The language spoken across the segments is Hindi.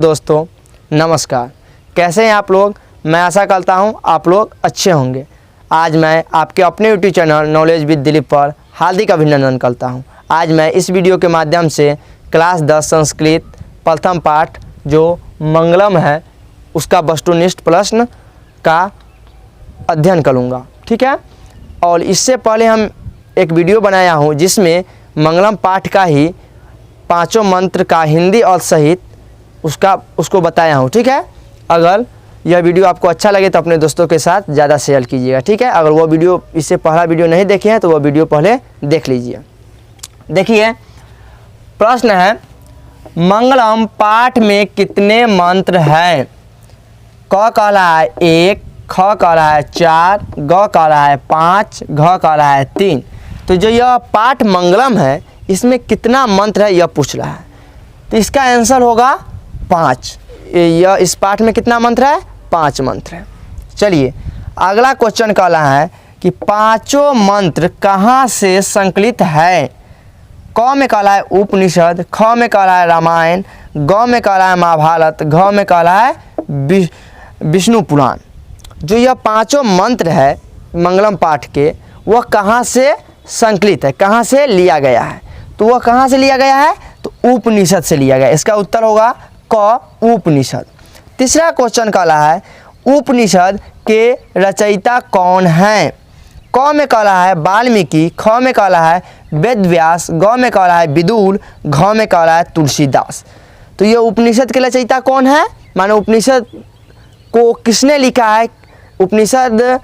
दोस्तों नमस्कार, कैसे हैं आप लोग। मैं आशा करता हूं आप लोग अच्छे होंगे। आज मैं आपके अपने YouTube channel knowledge with Dilip पर हार्दिक अभिनंदन करता हूं। आज मैं इस वीडियो के माध्यम से क्लास 10 संस्कृत प्रथम पाठ जो मंगलम है उसका वस्तुनिष्ठ प्रश्न का अध्ययन करूँगा, ठीक है। और इससे पहले हम एक वीडियो बनाया हूँ जिसमें मंगलम पाठ का ही पाँचों मंत्र का हिंदी और सहित उसको बताया हूँ, ठीक है। अगर यह वीडियो आपको अच्छा लगे तो अपने दोस्तों के साथ ज़्यादा शेयर कीजिएगा, ठीक है। अगर वो वीडियो इससे पहला वीडियो नहीं देखे हैं तो वो वीडियो पहले देख लीजिए। देखिए प्रश्न है, मंगलम पाठ में कितने मंत्र हैं। क कह रहा है 1, ख कह रहा है 4, ग कह रहा है 5, घ कह रहा है 3। तो जो यह पाठ मंगलम है इसमें कितना मंत्र है यह पूछ रहा है। तो इसका आंसर होगा 5। यह इस पाठ में कितना मंत्र है, 5 मंत्र है। चलिए अगला क्वेश्चन कह रहा है कि पांचों मंत्र कहाँ से संकलित है। क में कह रहा है उपनिषद, ख में कह रहा है रामायण, ग में कह रहा है महाभारत, घ में कह रहा है विष्णु पुराण। जो यह पांचों मंत्र है मंगलम पाठ के वह कहाँ से संकलित है, कहाँ से लिया गया है। तो वह कहाँ से लिया गया है, तो उपनिषद से लिया गया। इसका उत्तर होगा क उपनिषद। तीसरा क्वेश्चन कह रहा है उपनिषद के रचयिता कौन हैं। क में कह रहा है वाल्मीकि, ख में कह रहा है वेदव्यास, ग में कह रहा है विदुर, घ में कह रहा है तुलसीदास। तो ये उपनिषद के रचयिता कौन है, मानो उपनिषद को किसने लिखा है, उपनिषद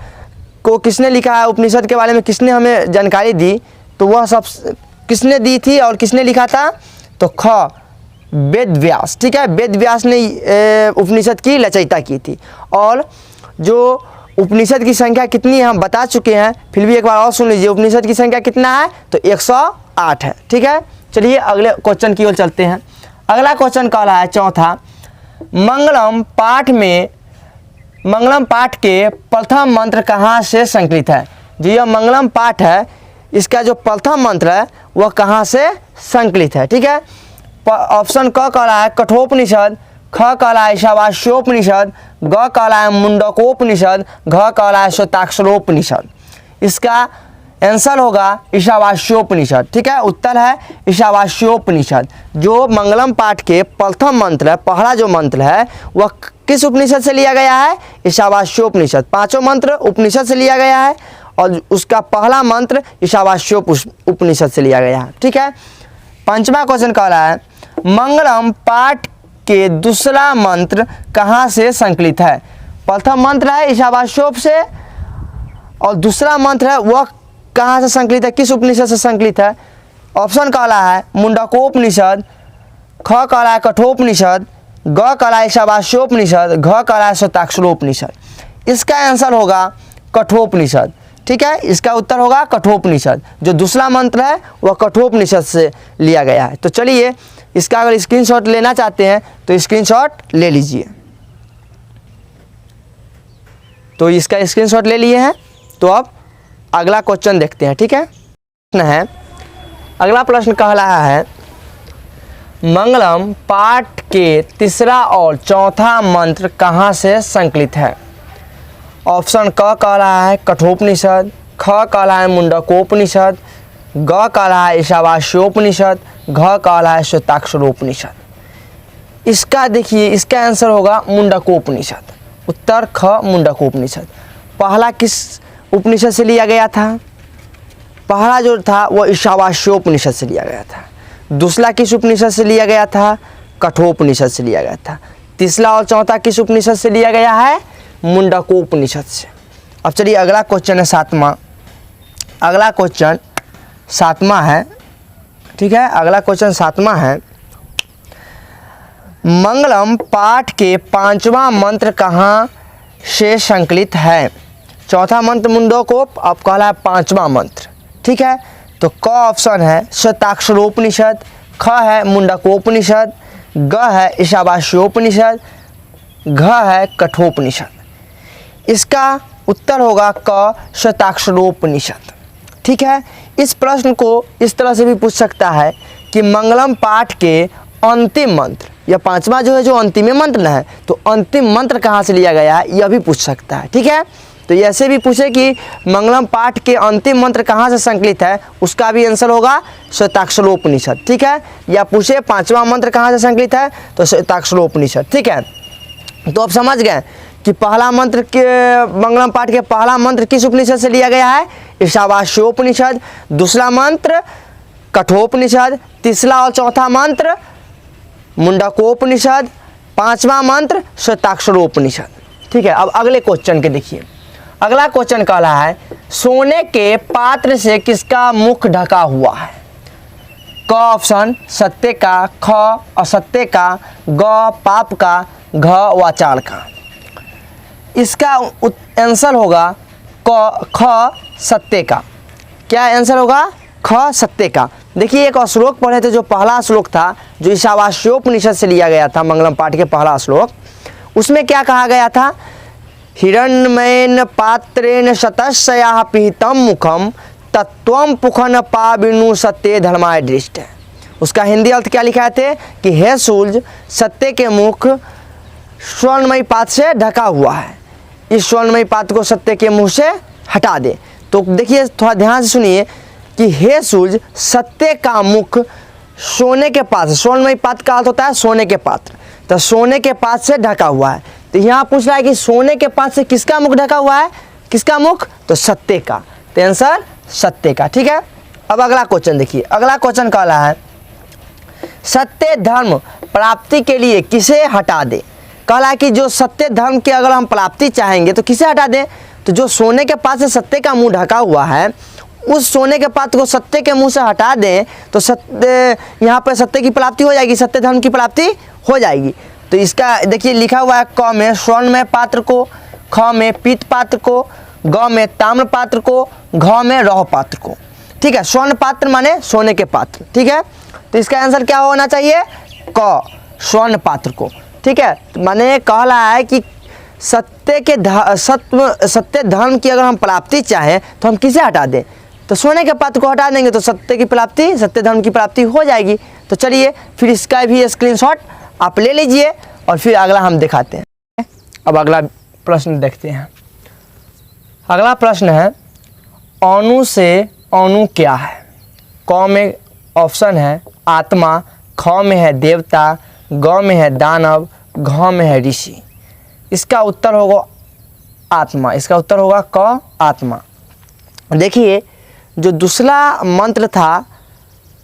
को किसने लिखा है, उपनिषद के बारे में किसने हमें जानकारी दी। तो वह सब किसने दी थी और किसने लिखा था, तो ख वेदव्यास, ठीक है। वेदव्यास ने उपनिषद की रचयिता की थी। और जो उपनिषद की संख्या कितनी है हम बता चुके हैं, फिर भी एक बार और सुन लीजिए। उपनिषद की संख्या कितना है, तो 108 है, ठीक है। चलिए अगले क्वेश्चन की ओर चलते हैं। अगला क्वेश्चन कह रहा है चौथा, मंगलम पाठ के प्रथम मंत्र कहाँ से संकलित है। जो यह मंगलम पाठ है इसका जो प्रथम मंत्र है वह कहाँ से संकलित है, ठीक है। ऑप्शन क कह रहा है कठोपनिषद, ख कह रहा है ईशावास्योपनिषद, ग कह रहा है मुंडकोपनिषद, घ कह रहा है श्वेताक्षरोपनिषद। इसका आंसर होगा ईशावास्योपनिषद, ठीक है। उत्तर है ईशावास्योपनिषद। जो मंगलम पाठ के प्रथम मंत्र है, पहला जो मंत्र है वह किस उपनिषद से लिया गया है, ईशावास्योपनिषद। पांचों मंत्र उपनिषद से लिया गया है और उसका पहला मंत्र ईशावास्योपनिषद से लिया गया है, ठीक है। पांचवा क्वेश्चन कह रहा है मंगलम पाठ के दूसरा मंत्र कहाँ से संकलित है। प्रथम मंत्र है ईशावास्योप से और दूसरा मंत्र है वह कहाँ से संकलित है, किस उपनिषद से संकलित है। ऑप्शन कह रहा है मुंडकोपनिषद, ख कह रहा है कठोपनिषद, ग कह रहा है ईशावास्योपनिषद, घ कह रहा है श्वेताक्षरोपनिषद। इसका आंसर होगा कठोपनिषद, ठीक है। इसका उत्तर होगा कठोपनिषद। जो दूसरा मंत्र है वह कठोपनिषद से लिया गया है। तो चलिए इसका अगर स्क्रीनशॉट लेना चाहते हैं तो स्क्रीनशॉट ले लीजिए। तो इसका स्क्रीनशॉट ले लिए हैं। तो अब अगला क्वेश्चन देखते हैं, ठीक है। अगला प्रश्न कह रहा है मंगलम पाठ के तीसरा और चौथा मंत्र कहाँ से संकलित है। ऑप्शन क कह रहा है कठोपनिषद, ख कह रहा है मुंडकोपनिषद, ग कह रहा है ईशावास्योपनिषद, घ कह रहा है श्वेताक्षरोपनिषद। इसका देखिए इसका आंसर होगा मुंडकोपनिषद। उत्तर ख मुंडकोपनिषद। पहला किस उपनिषद से लिया गया था, पहला जो था वह ईशावास्योपनिषद से लिया गया था। दूसरा किस उपनिषद से लिया गया था, कठोपनिषद से लिया गया था। तीसरा और चौथा किस उपनिषद से लिया गया है, मुंडकोपनिषद से। अब चलिए अगला क्वेश्चन है सातवां। अगला क्वेश्चन सातवां है, ठीक है। अगला क्वेश्चन सातवां है मंगलम पाठ के पांचवा मंत्र कहाँ से संकलित है। चौथा मंत्र मुंडकोप, अब कह रहा है पांचवा मंत्र, ठीक है। तो क ऑप्शन है श्वेताक्षरोपनिषद, ख है मुंडकोपनिषद, ग है ईशावास्योपनिषद, घ है कठोपनिषद। इसका उत्तर होगा क श्वेताक्षरोपनिषद, ठीक है। इस प्रश्न को इस तरह से भी पूछ सकता है कि मंगलम पाठ के अंतिम मंत्र या पांचवा जो है जो अंतिम मंत्र है, तो अंतिम मंत्र कहाँ से लिया गया है यह भी पूछ सकता है। ठीक है, तो ऐसे भी पूछे कि मंगलम पाठ के अंतिम मंत्र कहाँ से संकलित है, उसका भी आंसर होगा श्वेताक्षरोपनिषद। ठीक है, या पूछे पांचवा मंत्र कहाँ से संकलित है, तो श्वेताक्षरोपनिषद। ठीक है, तो अब समझ गए कि पहला मंत्र के मंगलम पाठ के पहला मंत्र किस उपनिषद से लिया गया है, ईशावास्योपनिषद। दूसरा मंत्र कठोपनिषद। तीसरा और चौथा मंत्र मुंडकोपनिषद। पांचवा मंत्र श्वेताक्षरोपनिषद। ठीक है, अब अगले क्वेश्चन के देखिए। अगला क्वेश्चन कह रहा है सोने के पात्र से किसका मुख ढका हुआ है। क ऑप्शन सत्य का, ख असत्य का, ग पाप का, घ वाचाल का। इसका आंसर होगा ख सत्य का। क्या आंसर होगा, ख सत्य का। देखिए एक श्लोक पढ़े थे, जो पहला श्लोक था जो ईशावास्योपनिषद से लिया गया था, मंगलम पाठ के पहला श्लोक, उसमें क्या कहा गया था, हिरण्मयेन पात्रेण शतस्या पिहितम मुखम तत्वम पुखन पाविनु सत्य धर्माय दृष्ट। उसका हिंदी अर्थ क्या लिखा थे कि हे सूर्य, सत्य के मुख स्वर्णमयी पात्र से ढका हुआ है, इस स्वर्णमयी पात्र को सत्य के मुंह से हटा दे। तो देखिए थोड़ा ध्यान से सुनिए कि हे सूर्य, सत्य का मुख सोने के पात्र, स्वर्णमयी पात्र का अर्थ होता है सोने के पात्र, तो सोने के पात्र से ढका हुआ है। तो यहाँ पूछ रहा है कि सोने के पात्र से किसका मुख ढका हुआ है, किसका मुख, तो सत्य का। तो आंसर सत्य का। ठीक है, अब अगला क्वेश्चन देखिए। अगला क्वेश्चन कह रहा है सत्य धर्म प्राप्ति के लिए किसे हटा दे। कह रहा है कि जो सत्य धर्म की अगर हम प्राप्ति चाहेंगे तो किसे हटा दें, तो जो सोने के पात्र से सत्य का मुंह ढका हुआ है, उस सोने के पात्र को सत्य के मुंह से हटा दें तो सत्य, यहाँ पर सत्य की प्राप्ति हो जाएगी, सत्य धर्म की प्राप्ति हो जाएगी। तो इसका देखिए लिखा हुआ है क में स्वर्णमय पात्र को, ख में पीत पात्र को, ग में ताम्र पात्र को, घ में रौह पात्र को। ठीक है, स्वर्ण पात्र माने सोने के पात्र। ठीक है, तो इसका आंसर क्या होना चाहिए, क स्वर्ण पात्र को। ठीक है, माने कह रहा है कि सत्य धर्म की अगर हम प्राप्ति चाहें तो हम किसे हटा दें, तो सोने के पात्र को हटा देंगे तो सत्य की प्राप्ति, सत्य धर्म की प्राप्ति हो जाएगी। तो चलिए फिर इसका भी स्क्रीनशॉट आप ले लीजिए और फिर अगला हम दिखाते हैं। अब अगला प्रश्न देखते हैं। अगला प्रश्न है अणु से अणु क्या है। क में ऑप्शन है आत्मा, ख में है देवता, ग में है दानव, घ में है ऋषि। इसका उत्तर होगा आत्मा। इसका उत्तर होगा क आत्मा। देखिए जो दूसरा मंत्र था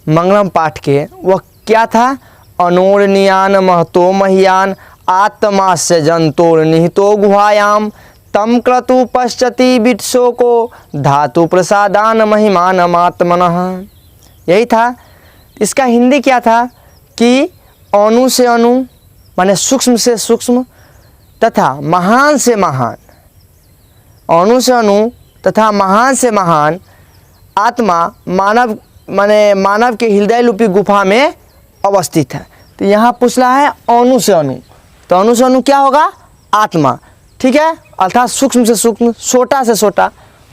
मंगलम पाठ के, वह क्या था, अनोरनियान महतो मह्यान आत्मा से जंतोर निहितो गुहायाम तम क्रतु पश्चति वित्सो को धातु प्रसादान महिमान आत्मनः। यही था। इसका हिंदी क्या था कि अणु से अणु माने सूक्ष्म से सूक्ष्म तथा महान से महान, अणु से अणु तथा महान से महान आत्मा मानव माने मानव के हृदय रूपी गुफा में अवस्थित है। तो यहाँ पूछ रहा है अणु से अणु, तो अणु से अणु क्या होगा, आत्मा। ठीक है, अर्थात सूक्ष्म से सूक्ष्म, छोटा से छोटा।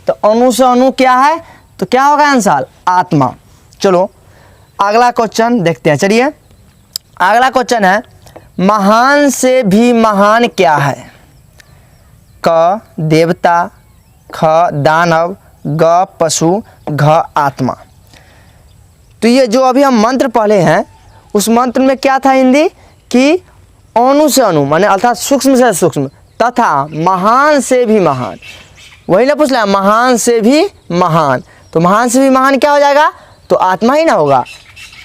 तो अणु से अणु क्या है, तो क्या होगा आंसर, आत्मा। चलो अगला क्वेश्चन देखते हैं। चलिए अगला क्वेश्चन है महान से भी महान क्या है। क देवता, ख दानव, ग पशु, घ आत्मा। तो ये जो अभी हम मंत्र पढ़े हैं उस मंत्र में क्या था हिंदी कि अणु से अणु माने अर्थात सूक्ष्म से सूक्ष्म तथा महान से भी महान। वही ना पूछ रहा है महान से भी महान, तो महान से भी महान क्या हो जाएगा, तो आत्मा ही ना होगा।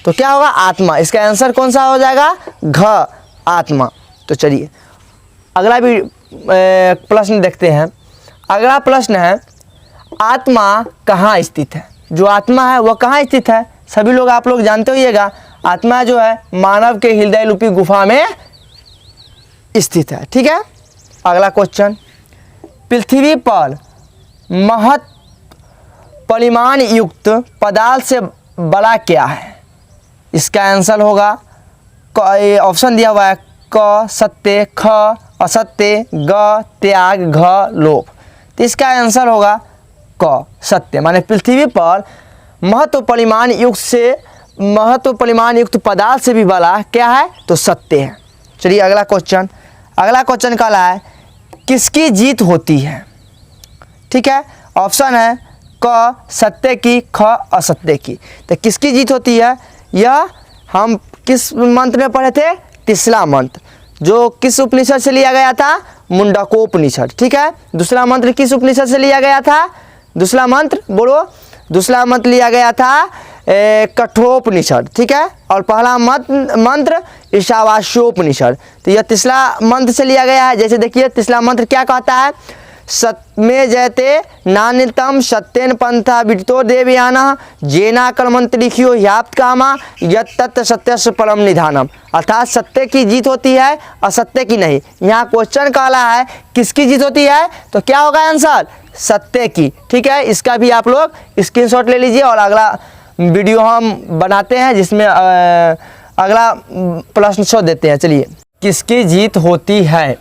तो क्या होगा, आत्मा। इसका आंसर कौन सा हो जाएगा, घ आत्मा। तो चलिए अगला भी प्रश्न देखते हैं। अगला प्रश्न है आत्मा कहाँ स्थित है। जो आत्मा है वह कहाँ स्थित है, सभी लोग आप लोग जानते होइएगा। आत्मा जो है मानव के हृदय रूपी गुफा में स्थित है। ठीक है, अगला क्वेश्चन पृथ्वी पर महत परिमाण युक्त पदार्थ से बड़ा क्या है। इसका आंसर होगा ऑप्शन दिया हुआ है क सत्य, ख असत्य, ग त्याग, घ लोभ। तो इसका आंसर होगा क सत्य। माने पृथ्वी पर महत्व परिमाण युक्त से महत्व परिमाण युक्त पदार्थ से भी बड़ा क्या है, तो सत्य है। चलिए अगला क्वेश्चन कहला है किसकी जीत होती है। ठीक है, ऑप्शन है क सत्य की, ख असत्य की। तो किसकी जीत होती है, यह हम किस मंत्र में पढ़े थे, तीसरा मंत्र, जो किस उपनिषद से लिया गया था, मुंडकोपनिषद। ठीक है, दूसरा मंत्र किस उपनिषद से लिया गया था, दूसरा मंत्र बोलो, दूसरा मंत्र लिया गया था कठोपनिषद। ठीक है, और पहला मंत्र ईशावास्योपनिषद। तो यह तीसरा मंत्र से लिया गया है। जैसे देखिए तीसरा मंत्र क्या कहता है, सत्मे जयते नान्यतम सत्येन पंथा विदितो देवयानः जेना कर्मन्त लिखियो ह्याप्त कामा यत् तत् सत्यस्य परम निधानम। अर्थात सत्य की जीत होती है, असत्य की नहीं। यहाँ क्वेश्चन कहला है किसकी जीत होती है, तो क्या होगा आंसर, सत्य की। ठीक है, इसका भी आप लोग स्क्रीनशॉट ले लीजिए और अगला वीडियो हम बनाते हैं जिसमें अगला प्रश्न शो देते हैं। चलिए, किसकी जीत होती है,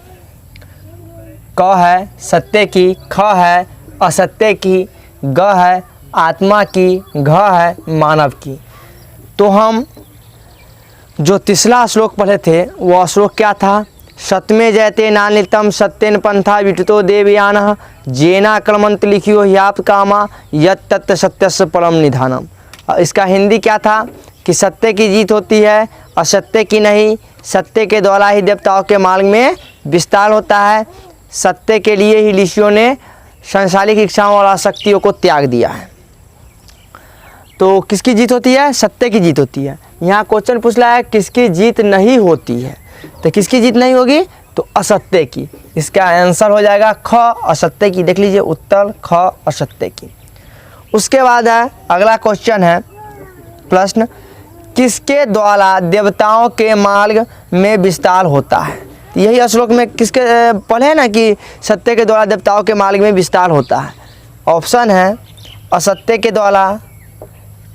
क है सत्य की, ख है असत्य की, ग है आत्मा की, घ है मानव की। तो हम जो तीसरा श्लोक पढ़े थे वह श्लोक क्या था, सत्मे जयते नान्यतम सत्येन पंथा विदितो देवयानः जेना कर्मन्त लिखियो ह्याप्त कामा यत् तत् सत्यस्य परम निधानम। इसका हिंदी क्या था कि सत्य की जीत होती है, असत्य की नहीं। सत्य के द्वारा ही देवताओं के मार्ग में विस्तार होता है। सत्य के लिए ही ऋषियों ने सांसारिक इच्छाओं और आसक्तियों को त्याग दिया है। तो किसकी जीत होती है, सत्य की जीत होती है। यहाँ क्वेश्चन पूछ रहा है किसकी जीत नहीं होती है, तो किसकी जीत नहीं होगी, तो असत्य की। इसका आंसर हो जाएगा ख असत्य की। देख लीजिए उत्तर ख असत्य की। उसके बाद है अगला क्वेश्चन है प्रश्न, किसके द्वारा देवताओं के मार्ग में विस्तार होता है। यही श्लोक में किसके पढ़े ना कि सत्य के द्वारा देवताओं के मार्ग में विस्तार होता है। ऑप्शन है असत्य के द्वारा,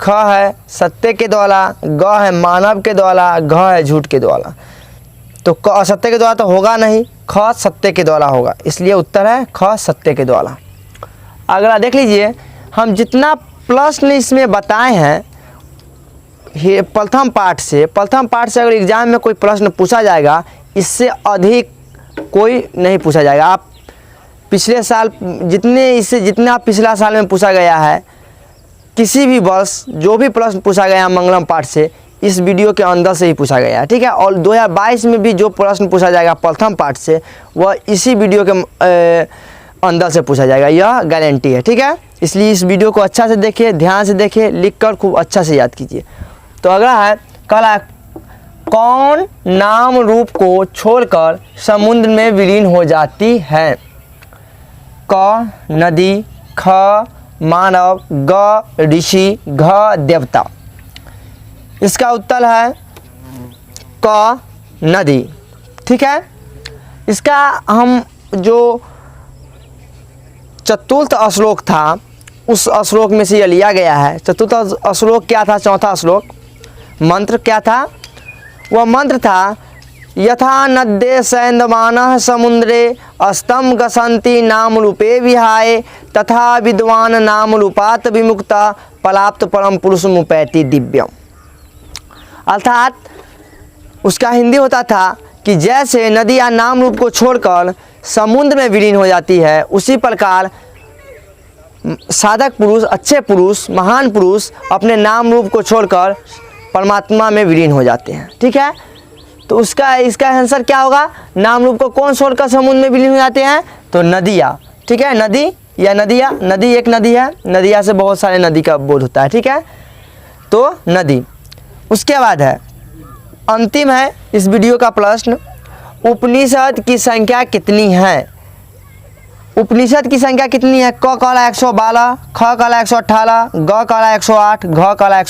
ख है सत्य के द्वारा, ग है मानव के द्वारा, घ है झूठ के द्वारा। तो क असत्य के द्वारा तो होगा नहीं, ख सत्य के द्वारा होगा, इसलिए उत्तर है ख सत्य के द्वारा। अगला देख लीजिए, हम जितना प्रश्न इसमें बताए हैं प्रथम पाठ से अगर एग्जाम में कोई प्रश्न पूछा जाएगा, इससे अधिक कोई नहीं पूछा जाएगा। आप पिछले साल जितना पिछला साल में पूछा गया है, किसी भी वर्ष जो भी प्रश्न पूछा गया मंगलम पाठ से, इस वीडियो के अंदर से ही पूछा गया है। ठीक है, और 2022 में भी जो प्रश्न पूछा जाएगा प्रथम पाठ से, वह इसी वीडियो के अंदर से पूछा जाएगा, यह गारंटी है। ठीक है, इसलिए इस वीडियो को अच्छा से देखिए, ध्यान से देखिए, लिखकर खूब अच्छा से याद कीजिए। तो अगला है कहला कौन नाम रूप को छोड़कर समुद्र में विलीन हो जाती है। क नदी, ख मानव, ग ऋषि, घ देवता। इसका उत्तर है क नदी। ठीक है, इसका हम जो चतुर्थ श्लोक था उस श्लोक में से यह लिया गया है। चतुर्थ श्लोक क्या था, चौथा श्लोक मंत्र क्या था, वह मंत्र था यथा नद्ये सैंदमानः समुद्रे अस्तम गसंति नाम रूपे विहाय तथा विद्वान नाम रूपात विमुक्ता पलाप्त परम पुरुष मुपैति दिव्यम। अर्थात उसका हिंदी होता था कि जैसे नदियाँ नाम रूप को छोड़कर समुद्र में विलीन हो जाती है, उसी प्रकार साधक पुरुष, अच्छे पुरुष, महान पुरुष अपने नाम रूप को छोड़कर परमात्मा में विलीन हो जाते हैं। ठीक है, तो इसका आंसर क्या होगा, नाम रूप को कौन छोड़कर समुद्र में विलीन हो जाते हैं, तो नदियाँ। ठीक है, नदी या नदियाँ, नदी एक नदी है, नदियाँ से बहुत सारे नदी का बोध होता है। ठीक है, तो नदी। उसके बाद है अंतिम है इस वीडियो का प्रश्न, उपनिषद की संख्या कितनी है। उपनिषद की संख्या कितनी है, क कहला 112, ख कहला 118, ग कहला 108, घ कहला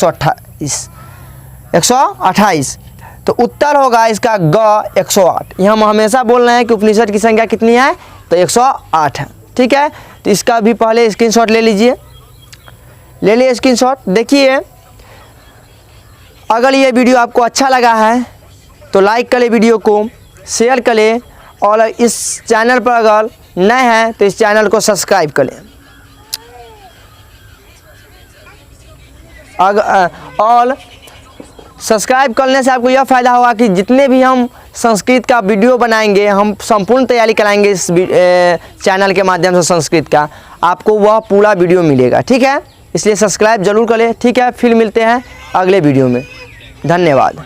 128। तो उत्तर होगा इसका ग 108। यह हम हमेशा बोल रहे हैं कि उपनिषद की संख्या कितनी है, तो 108 है। ठीक है, तो इसका भी पहले स्क्रीनशॉट ले लीजिए, ले लिए स्क्रीनशॉट। देखिए, अगर ये वीडियो आपको अच्छा लगा है तो लाइक करें, वीडियो को शेयर करें, और इस चैनल पर अगर नए हैं तो इस चैनल को सब्सक्राइब करें। और सब्सक्राइब करने से आपको यह फ़ायदा होगा कि जितने भी हम संस्कृत का वीडियो बनाएंगे, हम संपूर्ण तैयारी कराएंगे इस चैनल के माध्यम से संस्कृत का, आपको वह पूरा वीडियो मिलेगा। ठीक है, इसलिए सब्सक्राइब जरूर करें। ठीक है, फिर मिलते हैं अगले वीडियो में। धन्यवाद।